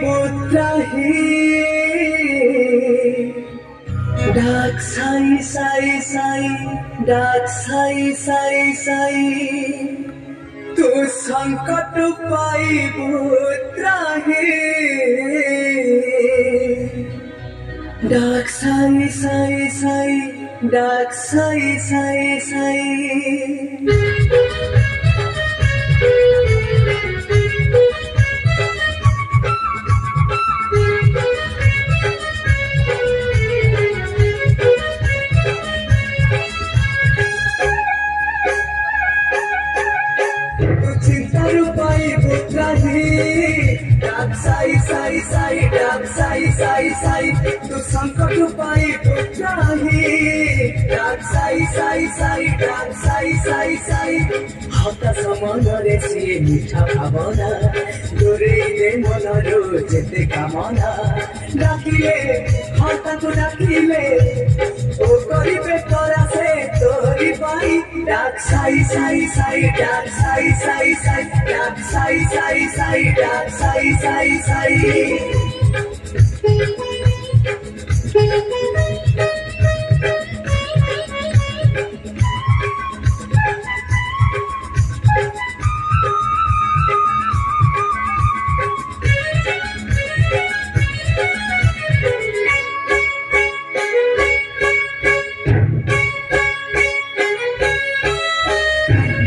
putrahi dak sai sai sai dak sai sai sai tu sankat pai putrahi dak sai sai sai dak sai sai sai dak sai sai sai dak sai sai sai tu sankat pai putrahi dak sai sai sai dak sai sai sai hata samanare siye mitha bhavana doreile monaro jete kamana dakile hata to dakile o koribe tora se tori pai dak sai sai sai dak sai sai sai dak sai sai sai dak sai sai sai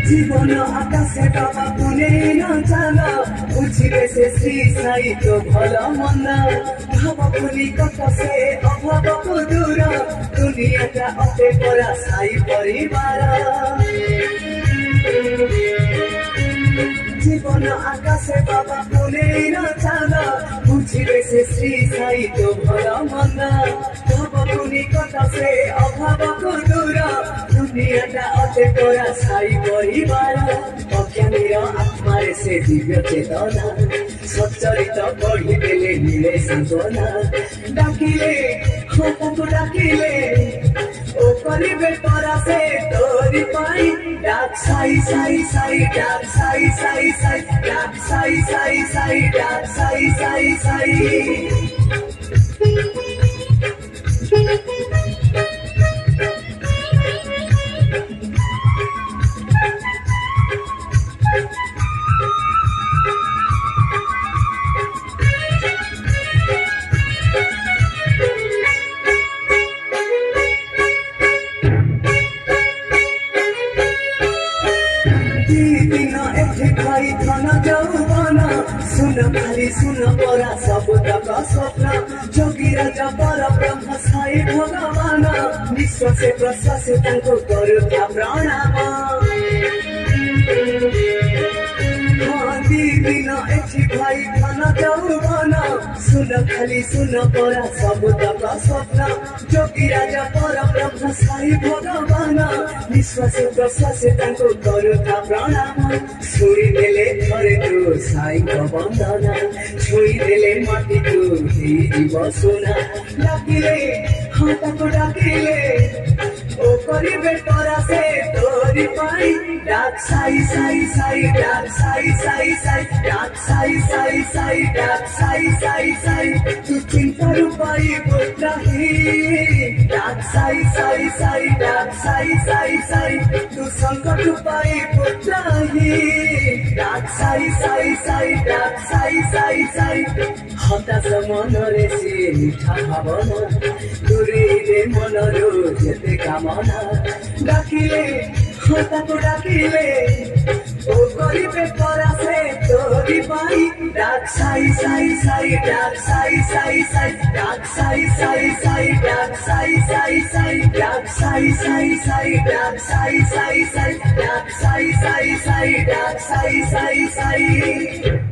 জীবন আকাশে বাবা কোনে না জানা বুঝিবে সে শ্রী সাই তো ভালো মন্দ ভাবপুনি কতসে অভাব দূর দুনিয়াটা অতে পড়া সাই পরিবার জীবন আকাশে বাবা কোনে না জানা বুঝিবে সে শ্রী সাই তো ভালো মন্দ ভাবপুনি কতসে অভাব দূর দুনিয়াটা অতে পড়া সাই পরিবার অজ্ঞানীর আত্মারে সে দিব্য চেতনা সচ্চরিত পড়ি দেলে মিলে সান্ত্বনা ডাকিলে হঠাৎ ডাকিলে ও করিবে তোরা সে তোরি পাই ডাক সাই সাই সাই ডাক সাই সাই সাই ডাক সাই সাই সাই ডাক সাই সাই সাই भाई धन जौबना सुन खाली सुन परा सब तक स्वप्न जोगी राजा पर ब्रह्म साई भगवान निश्वास प्रश्वास तांको करुथा प्रणाम दिन एठी भाई धन जौबना सुन खाली सुन परा सब तक स्वप्न जोगी राजा पर ब्रह्म साई भगवान निश्वास प्रश्वास तांको करुथा प्रणाम छुई देले थरे तू साई बंदना छुई देले माटी तू जीव सोना डाकिले हाथा को डाकिले ओ करिबे तोरा से तोरी पाई डाक साई साई साई डाक साई साई साई डाक साई साई साई डाक साई साई साई तू चिंता रूपाई पुत्राही डाक साई साई साई डाक साई साई साई तू संकट रूपाई पुत्राही डाक साई साई साई डाक साई साई साई हताश मनरे से मिठा भावना दूरेइले मनरो जेते कामना डाकिले हठाৎ डाकिले ओ करिबे तोरा से तोरी पाई डाक साई साई साई डाक साई साई साई डाक साई साई साई डाक साई साई साई डाक साई साई साई डाक साई साई साई डाक साई साई साई डाक साई साई साई